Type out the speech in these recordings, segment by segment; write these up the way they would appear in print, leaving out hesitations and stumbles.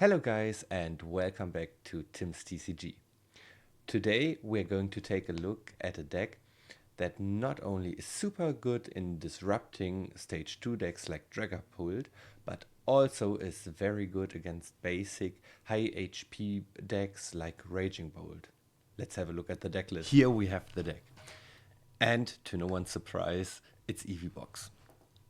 Hello guys and welcome back to Tim's TCG. Today we're going to take a look at a deck that not only is super good in disrupting stage 2 decks like Dragapult, but also is very good against basic high HP decks like Raging Bolt. Let's have a look at the deck list. Here we have the deck. And to no one's surprise, it's Evee Box.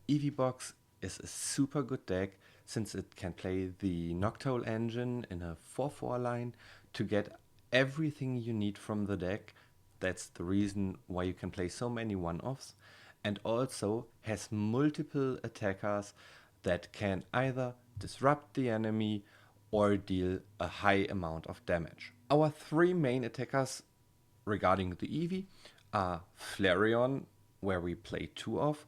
Evee Box is a super good deck since it can play the Noctowl engine in a 4/4 line to get everything you need from the deck. That's the reason why you can play so many one-offs, and also has multiple attackers that can either disrupt the enemy or deal a high amount of damage. Our three main attackers regarding the Eevee are Flareon, where we play two of.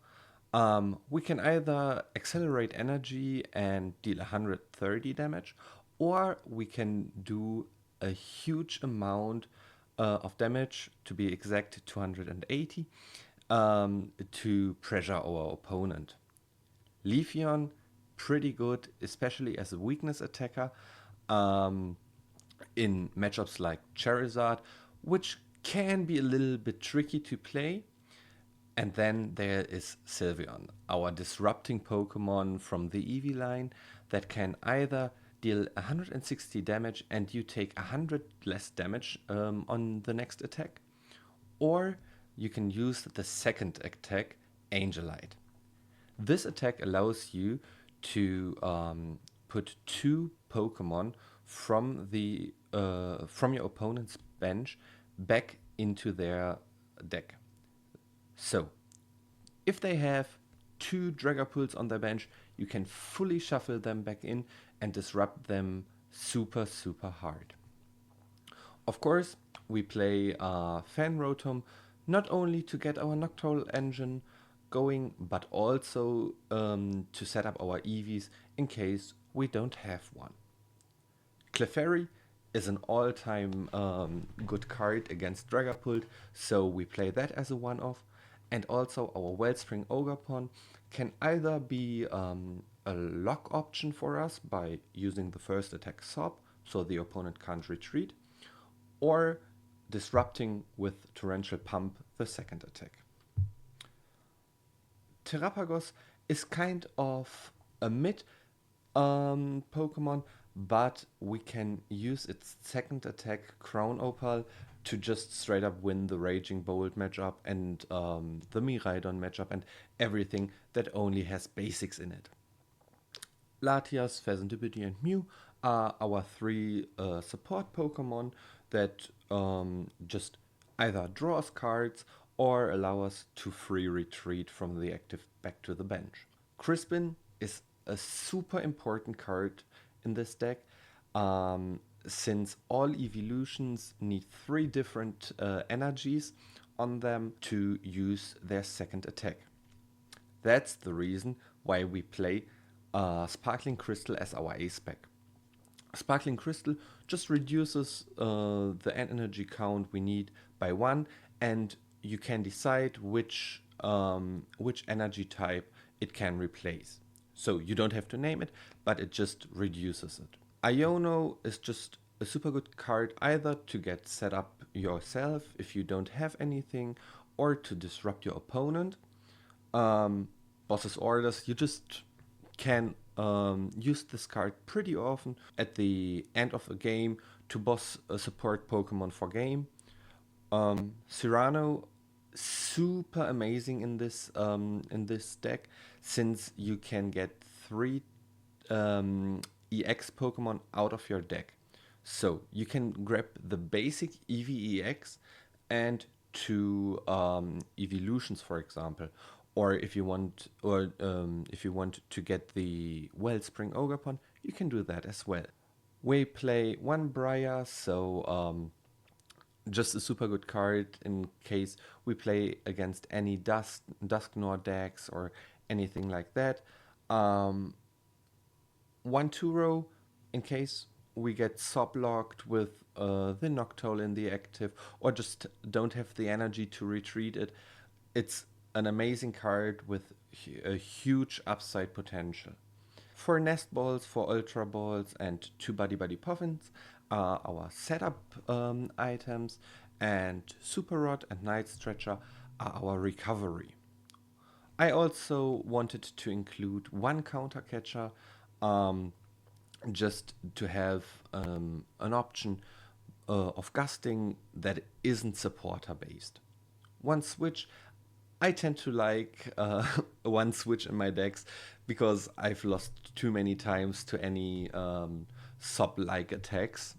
We can either accelerate energy and deal 130 damage, or we can do a huge amount of damage, to be exact 280, to pressure our opponent. Leafeon, pretty good, especially as a weakness attacker in matchups like Charizard, which can be a little bit tricky to play. And then there is Sylveon, our disrupting Pokemon from the Eevee line that can either deal 160 damage and you take 100 less damage on the next attack, or you can use the second attack, Angelite. This attack allows you to put two Pokemon from your opponent's bench back into their deck. So, if they have two Dragapults on their bench, you can fully shuffle them back in and disrupt them super hard. Of course, we play Fan Rotom not only to get our Noctowl engine going, but also to set up our Eevees in case we don't have one. Clefairy is an all-time good card against Dragapult, so we play that as a one-off. And also our Wellspring Ogerpon can either be a lock option for us by using the first attack Sob, so the opponent can't retreat, or disrupting with Torrential Pump the second attack. Terapagos is kind of a mid Pokemon, but we can use its second attack, Crown Opal, to just straight up win the Raging Bolt matchup and the Miraidon matchup and everything that only has basics in it. Latias, Fezandipiti and Mew are our three support Pokemon that just either draw us cards or allow us to free retreat from the active back to the bench. Crispin is a super important card in this deck, since all evolutions need three different energies on them to use their second attack. That's the reason why we play Sparkling Crystal as our ace spec. Sparkling Crystal just reduces the energy count we need by 1, and you can decide which energy type it can replace. So you don't have to name it, but it just reduces it. Iono is just a super good card either to get set up yourself if you don't have anything, or to disrupt your opponent. Boss's Orders, you just can use this card pretty often at the end of a game to boss a support Pokemon for game. Cyrano, super amazing in this deck, since you can get 3 EX Pokemon out of your deck. So you can grab the basic Eevee EX and 2 evolutions, for example, or if you want to get the Wellspring Ogerpon, you can do that as well. We play 1 Briar, so just a super good card in case we play against any Dusknoir decks or anything like that. 1 Turo in case we get Sob-locked with the Noctowl in the active, or just don't have the energy to retreat it. It's an amazing card with a huge upside potential. 4 Nest Balls, 4 Ultra Balls, and 2 Buddy-Buddy Poffins are our setup items, and Super Rod and Night Stretcher are our recovery. I also wanted to include one counter catcher, just to have an option of gusting that isn't supporter based. One switch, I tend to like one switch in my decks because I've lost too many times to any sub-like attacks.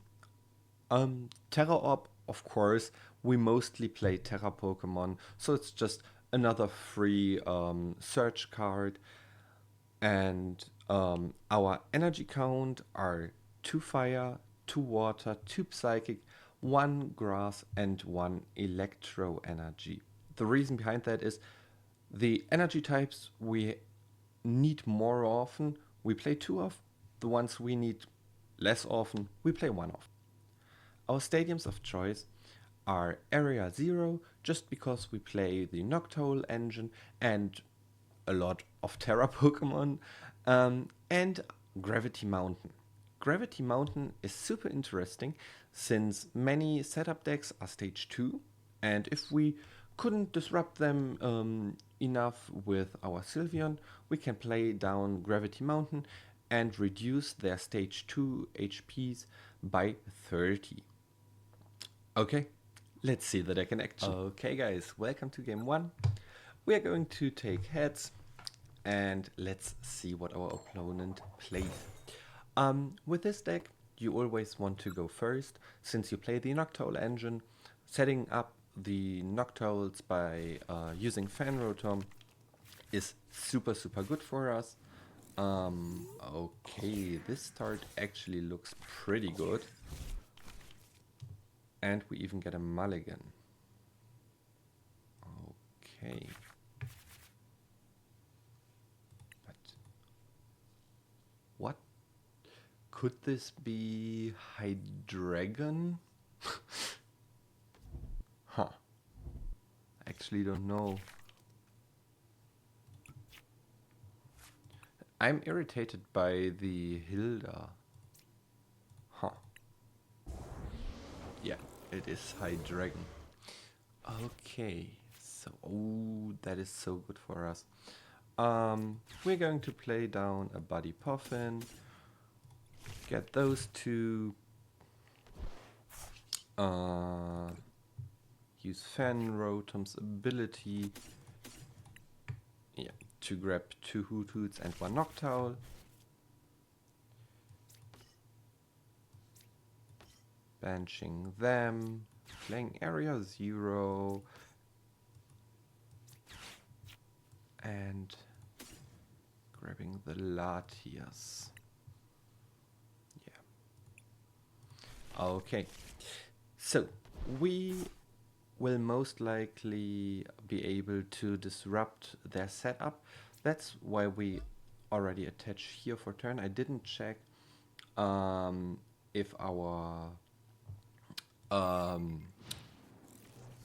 Tera Orb, of course, we mostly play Terra Pokemon, so it's just another free search card. And our energy count are 2 fire, 2 water, 2 psychic, 1 grass, and 1 electro energy. The reason behind that is the energy types we need more often, we play 2 of. The ones we need less often, we play 1 of. Our stadiums of choice are Area 0, just because we play the Noctowl engine and a lot of Terra Pokemon, and Gravity Mountain. Gravity Mountain is super interesting since many setup decks are stage 2, and if we couldn't disrupt them enough with our Sylveon, we can play down Gravity Mountain and reduce their stage 2 HPs by 30. Okay, let's see the deck in action. Okay guys, welcome to game 1. We are going to take heads and let's see what our opponent plays. With this deck, you always want to go first, since you play the Noctowl engine. Setting up the Noctowls by using Fan Rotom is super good for us. Okay, this start actually looks pretty good. And we even get a mulligan. Okay. But what? Could this be Hydreigon? Huh. Actually don't know. I'm irritated by the Hilda. Huh. Yeah, it is Hydreigon. Okay, so that is so good for us. We're going to play down a Buddy Poffin. Get those two. Use Fan Rotom's ability. Yeah, to grab 2 Hootoots and 1 Noctowl. Benching them, playing Area 0, and grabbing the Latias. Yeah. Okay, so we will most likely be able to disrupt their setup. That's why we already attach here for turn. I didn't check if our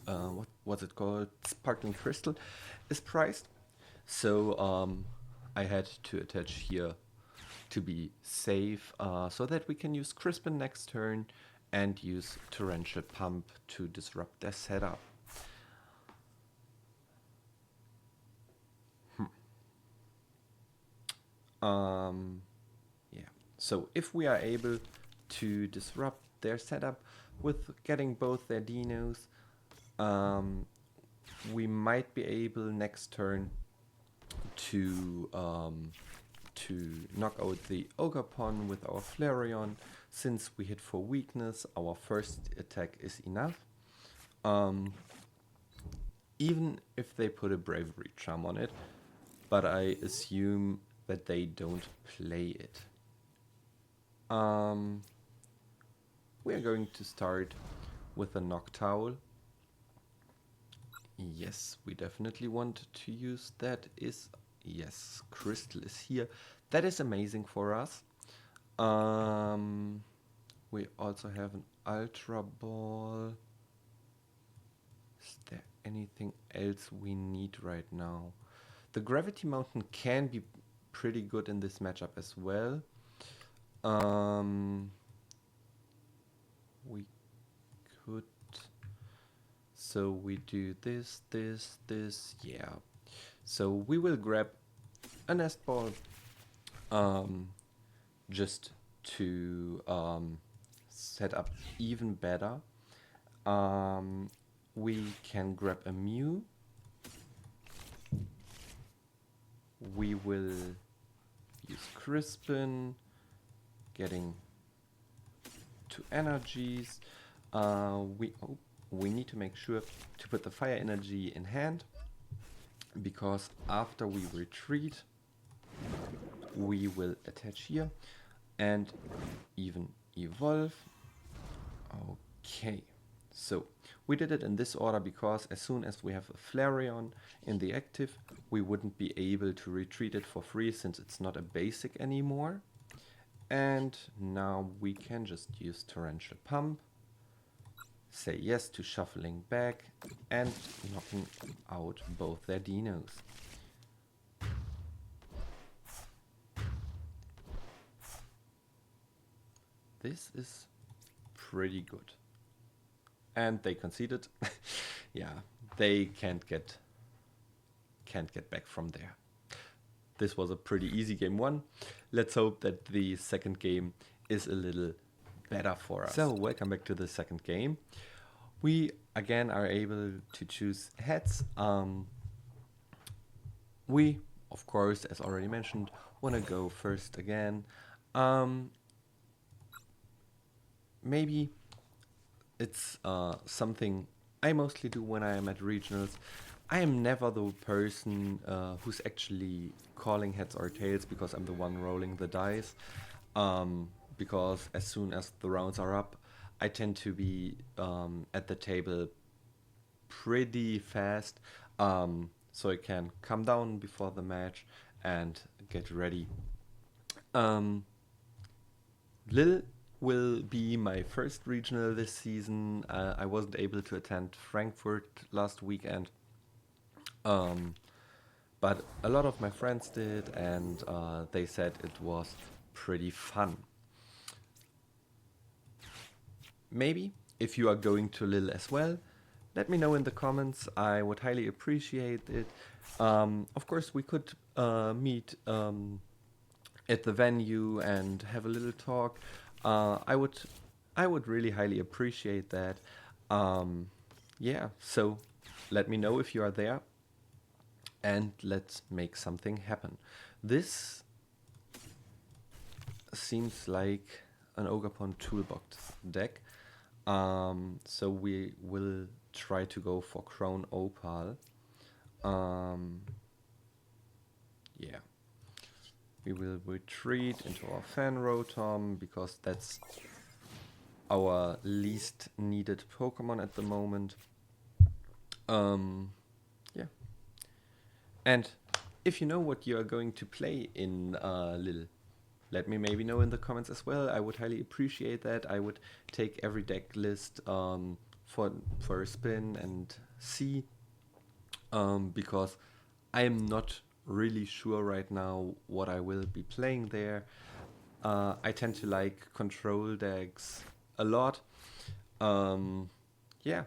what was it called? Sparkling Crystal is priced. So I had to attach here to be safe, so that we can use Crispin next turn and use Torrential Pump to disrupt their setup. Yeah. So if we are able to disrupt their setup with getting both their dinos, we might be able next turn to knock out the Ogerpon with our Flareon. Since we hit for weakness, our first attack is enough. Even if they put a Bravery Charm on it, but I assume that they don't play it. We are going to start with a Noctowl. Yes, we definitely want to use that. Yes, Crystal is here. That is amazing for us. We also have an Ultra Ball. Is there anything else we need right now? The Gravity Mountain can be pretty good in this matchup as well. We could, so we do this, yeah. So we will grab a Nest Ball, just to set up even better. We can grab a Mew. We will use Crispin, getting 2 energies. We need to make sure to put the Fire Energy in hand, because after we retreat, we will attach here and even evolve. Okay, so we did it in this order because as soon as we have a Flareon in the active, we wouldn't be able to retreat it for free since it's not a basic anymore. And now we can just use Torrential Pump, say yes to shuffling back and knocking out both their dinos. This is pretty good. And they conceded. Yeah, they can't get back from there. This was a pretty easy game 1. Let's hope that the second game is a little better for us. So welcome back to the second game. We again are able to choose heads. We, of course, as already mentioned, want to go first again. Maybe it's something I mostly do when I am at regionals. I am never the person who's actually calling heads or tails because I'm the one rolling the dice. Because as soon as the rounds are up, I tend to be at the table pretty fast, so I can come down before the match and get ready. Lil will be my first regional this season. I wasn't able to attend Frankfurt last weekend, but a lot of my friends did, and they said it was pretty fun. Maybe if you are going to Lil as well, let me know in the comments. I would highly appreciate it. Of course, we could meet at the venue and have a little talk. I would really highly appreciate that. Yeah, so let me know if you are there, and let's make something happen. This seems like an Ogerpon toolbox deck. So we will try to go for Crown Opal. Yeah. We will retreat into our Fan Rotom because that's our least needed Pokemon at the moment. Yeah. And if you know what you are going to play in Lil, let me maybe know in the comments as well. I would highly appreciate that. I would take every deck list for a spin and see, because I am not really sure right now what I will be playing there. I tend to like control decks a lot. Yeah,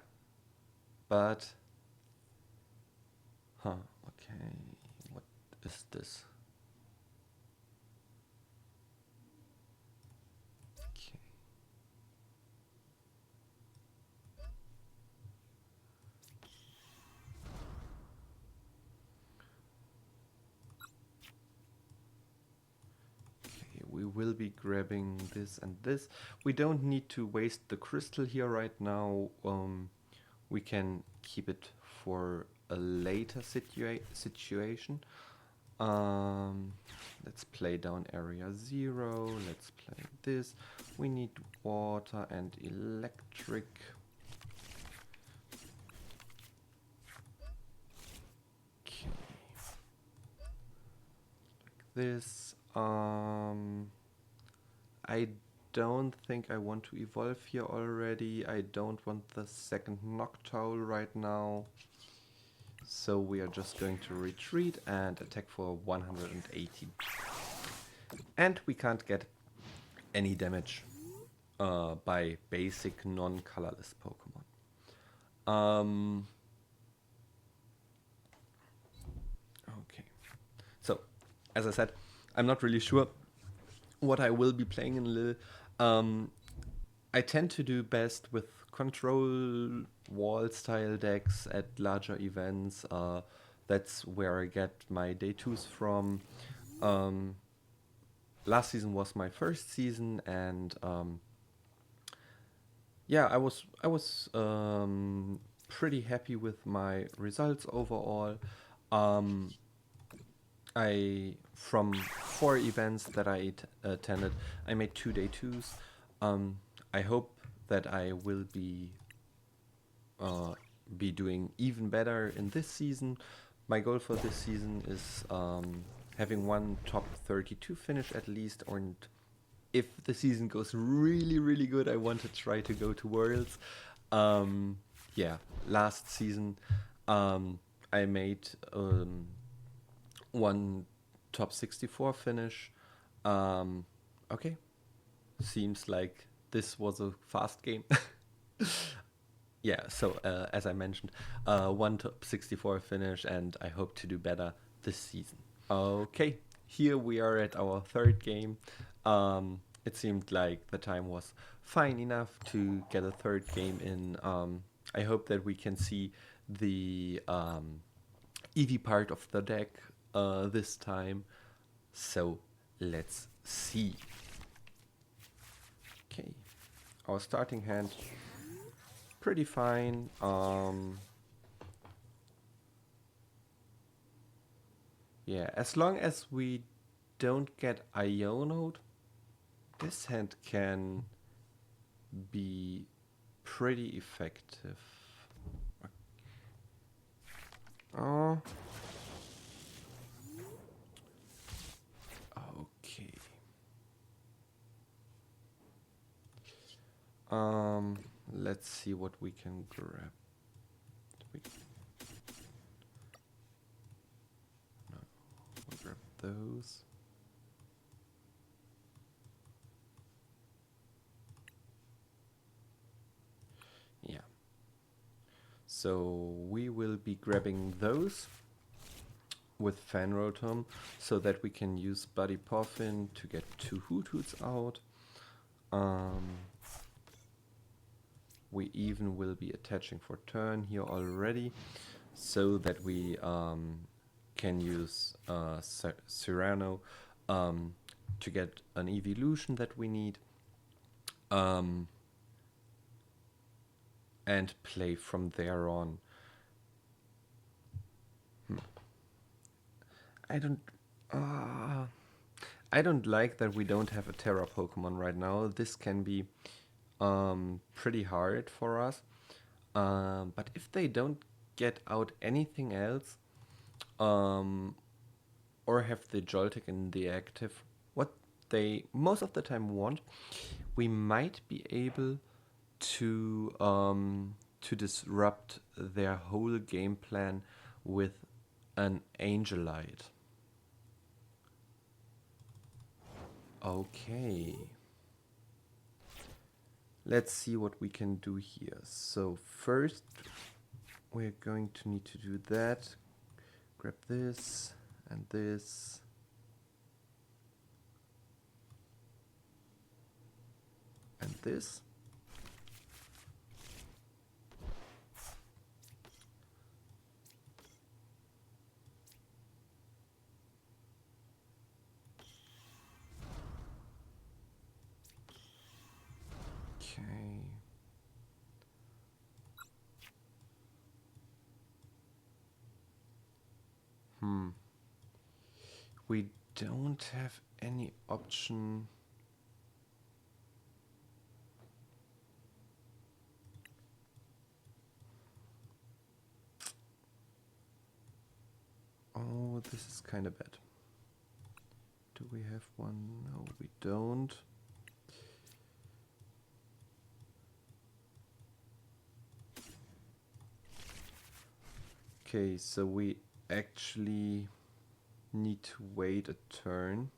but okay, what is this? Okay. We will be grabbing this and this. We don't need to waste the crystal here right now. We can keep it for a later situation. Let's play down area 0. Let's play this. We need water and electric. Okay. Like this. I don't think I want to evolve here already. I don't want the second Noctowl right now. So we are just going to retreat and attack for 180. And we can't get any damage by basic non-colorless Pokemon. Okay. So, as I said, I'm not really sure what I will be playing in Lille. I tend to do best with control wall style decks at larger events. That's where I get my day 2s from. Last season was my first season, and yeah, I was pretty happy with my results overall. I from 4 events that I attended, I made 2 day 2s. I hope that I will be doing even better in this season. My goal for this season is having one top 32 finish at least, or if the season goes really, really good, I want to try to go to Worlds. Yeah, last season I made one top 64 finish. Okay, seems like this was a fast game. Yeah, so as I mentioned, one top 64 finish, and I hope to do better this season. Okay, here we are at our 3rd game. It seemed like the time was fine enough to get a 3rd game in. I hope that we can see the Eevee part of the deck this time. So let's see. Okay, our starting hand, pretty fine. Yeah, as long as we don't get Iono, this hand can be pretty effective. Okay. Let's see what we can grab. No, we'll grab those. Yeah. So we will be grabbing those with Fan Rotom so that we can use Buddy Poffin to get 2 Hootoots out. We even will be attaching for turn here already, so that we can use Cyrano to get an evolution that we need, and play from there on. I don't like that we don't have a Tera Pokemon right now. This can be pretty hard for us. But if they don't get out anything else, or have the Joltik in the active, what they most of the time want, we might be able to disrupt their whole game plan with an Angelite. Okay. Let's see what we can do here. So first, we're going to need to do that. Grab this and this. And this. Okay. We don't have any option. Oh, this is kind of bad. Do we have one? No, we don't. Okay, so we actually need to wait a turn.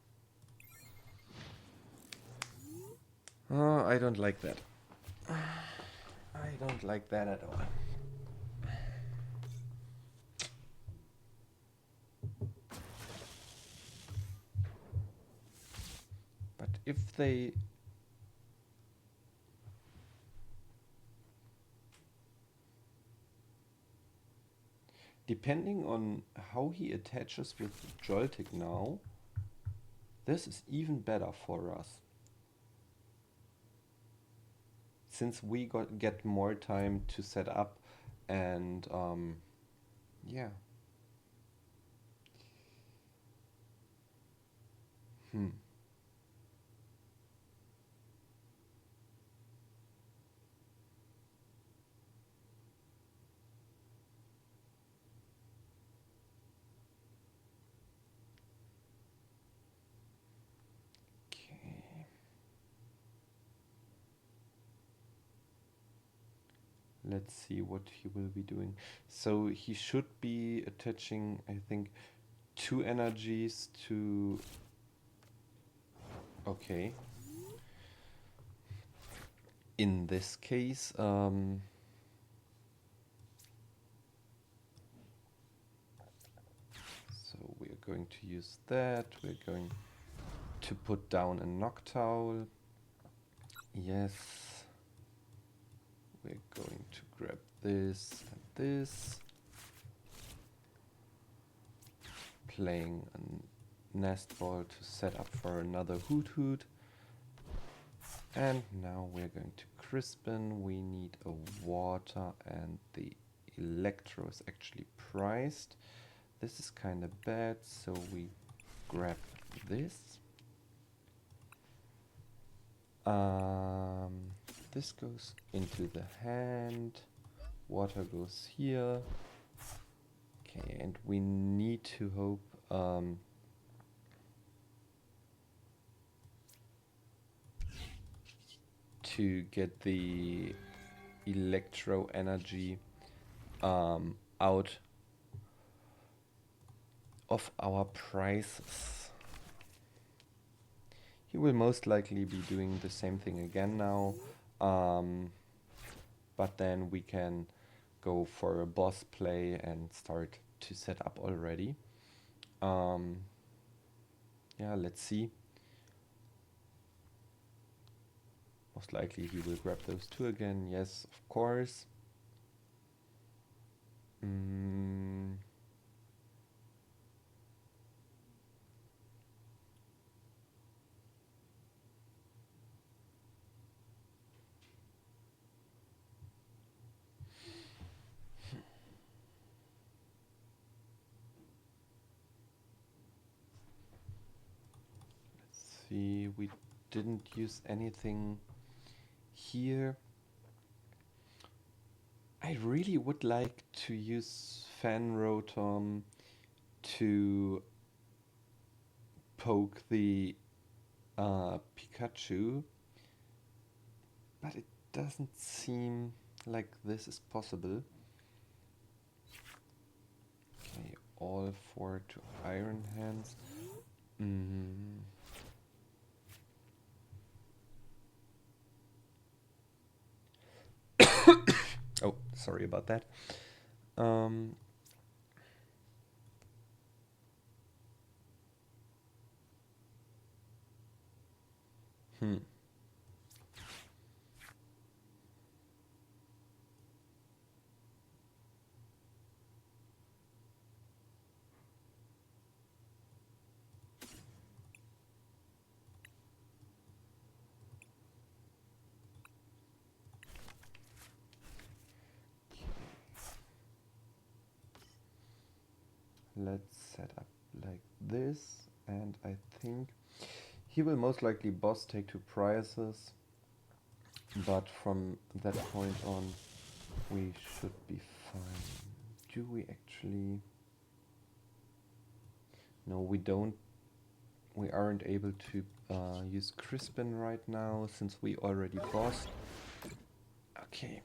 Oh, I don't like that. I don't like that at all. But if they... Depending on how he attaches with Joltik now, this is even better for us. Since we get more time to set up and yeah. Let's see what he will be doing. So he should be attaching, I think, 2 energies to... Okay. In this case, so we're going to use that. We're going to put down a Noctowl. Yes. We're going to grab this and this. Playing a Nest Ball to set up for another Hoothoot. And now we're going to Crispin. We need a water and the Electro is actually priced. This is kind of bad, so we grab this. This goes into the hand. Water goes here. Okay, and we need to hope to get the electro energy out of our prices. He will most likely be doing the same thing again now, but then we can go for a boss play and start to set up already. Yeah, let's see. Most likely he will grab those 2 again. Yes, of course. Let's see, we didn't use anything here. I really would like to use Fan Rotom to poke the Pikachu, but it doesn't seem like this is possible. Okay, all 4 to Iron Hands. Oh, sorry about that. Let's set up like this, and I think he will most likely boss take 2 prizes, but from that point on we should be fine. Do we actually... No, we don't. We aren't able to use Crispin right now since we already bossed. Okay.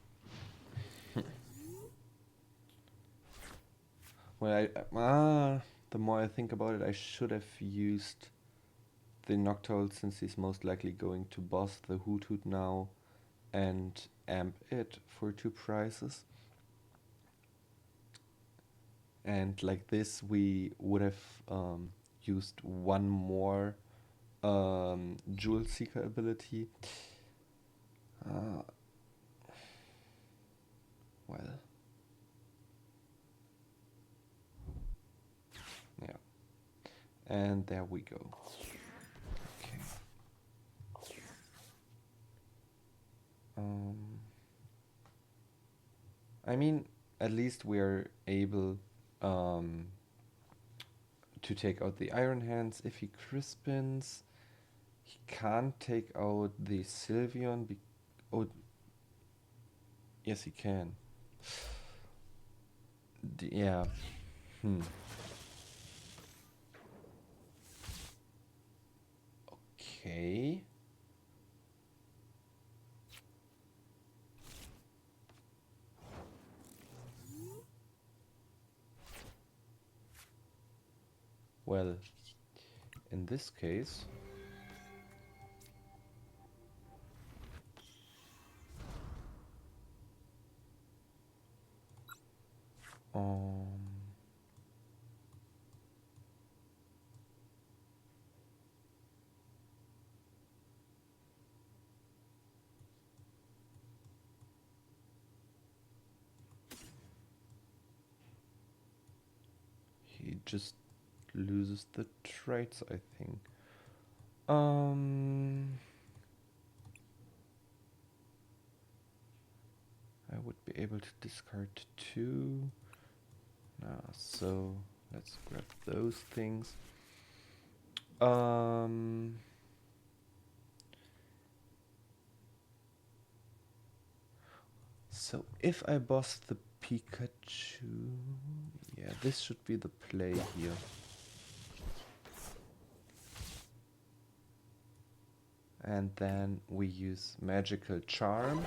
Well, the more I think about it, I should have used the Noctowl since he's most likely going to boss the Hoothoot now and amp it for 2 prizes. And like this, we would have used one more Jewel Seeker ability. Well, yeah, and there we go. Okay. I mean, at least we are able to take out the Iron Hands if he Crispins. He can't take out the Sylveon. Oh, yes, he can. Yeah. Okay. Well, in this case, he just loses the traits, I think. I would be able to discard 2. So let's grab those things. So if I boss the Pikachu, yeah, this should be the play here. And then we use Magical Charm,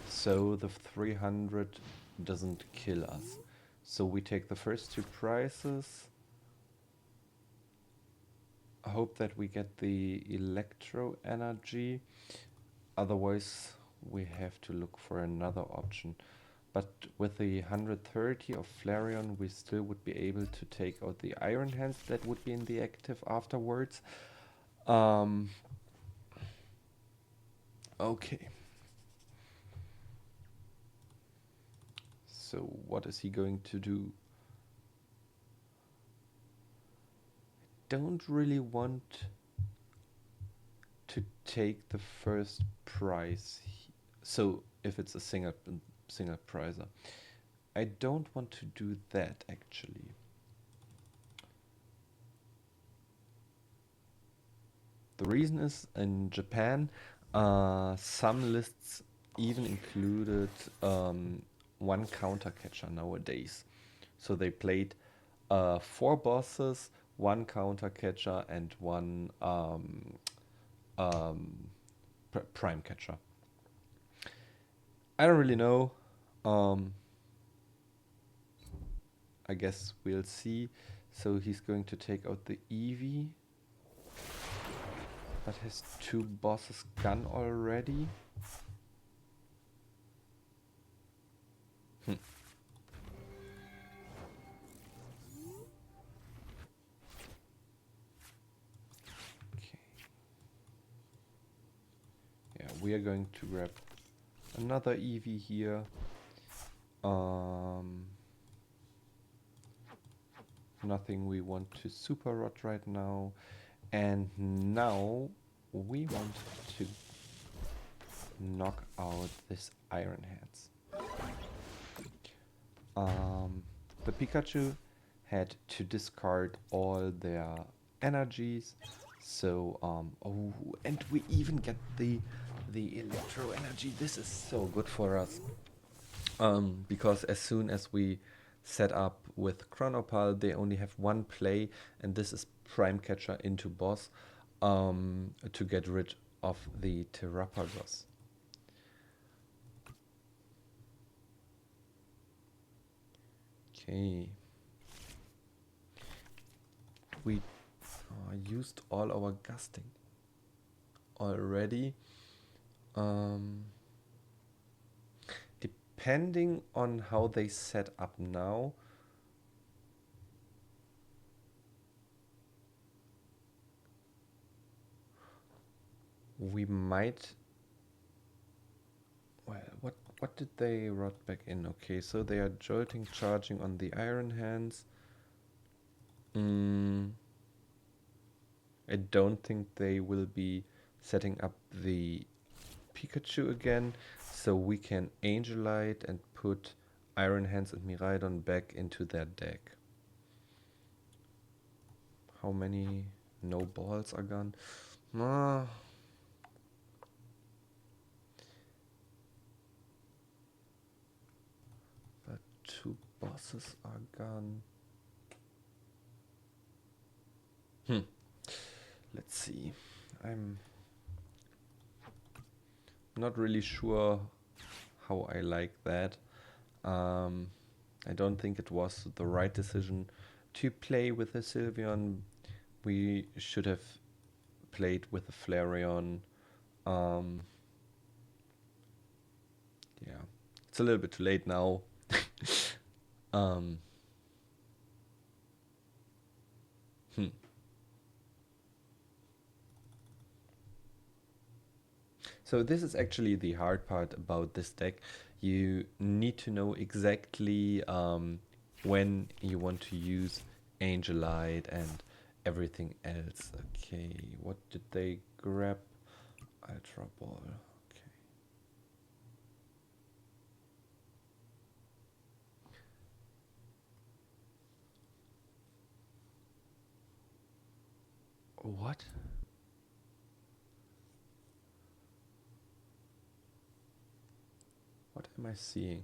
so the 300 doesn't kill us. So we take the first 2 prizes. I hope that we get the Electro Energy. Otherwise, we have to look for another option. But with the 130 of Flareon, we still would be able to take out the Iron Hands that would be in the active afterwards. Okay. So what is he going to do? I don't really want to take the first prize. So if it's a single prizer. I don't want to do that actually. The reason is in Japan, some lists even included one counter catcher nowadays. So they played 4 bosses, 1 counter catcher, and 1 prime catcher. I don't really know. I guess we'll see. So he's going to take out the Eevee. That has 2 bosses gone already. Okay. Yeah, we are going to grab another Eevee here. Nothing we want to Super Rod right now. And now we want to knock out this Iron Hands. The Pikachu had to discard all their energies. So, oh, and we even get the Electro Energy. This is so good for us. Because as soon as we set up with Iono PAL, they only have 1 play, and this is Prime Catcher into boss to get rid of the Terapagos. Okay. we used all our gusting already. Depending on how they set up now, we might. Well, what did they rot back in? Okay, so they are jolting, charging on the Iron Hands. I don't think they will be setting up the Pikachu again, so we can Angelite and put Iron Hands and Miraidon back into their deck. How many no balls are gone? But 2 bosses are gone. Let's see. I'm not really sure how I like that. I don't think it was the right decision to play with a Sylveon. We should have played with a Flareon. Yeah, it's a little bit too late now. So this is actually the hard part about this deck. You need to know exactly when you want to use Angelite and everything else. Okay, what did they grab? Ultra Ball. Okay. What? What am I seeing?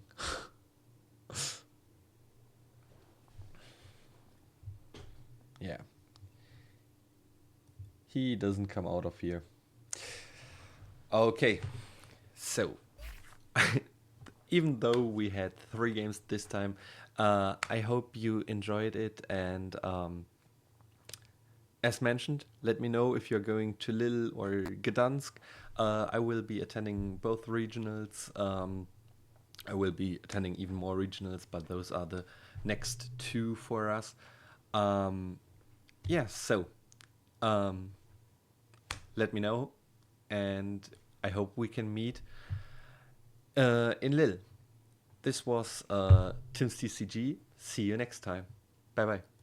Yeah. He doesn't come out of here. Okay. So, even though we had 3 games this time, I hope you enjoyed it. And as mentioned, let me know if you're going to Lille or Gdansk. I will be attending both regionals. I will be attending even more regionals, but those are the next 2 for us. Yeah, so let me know, and I hope we can meet in Lille. This was Tim's TCG. See you next time. Bye bye.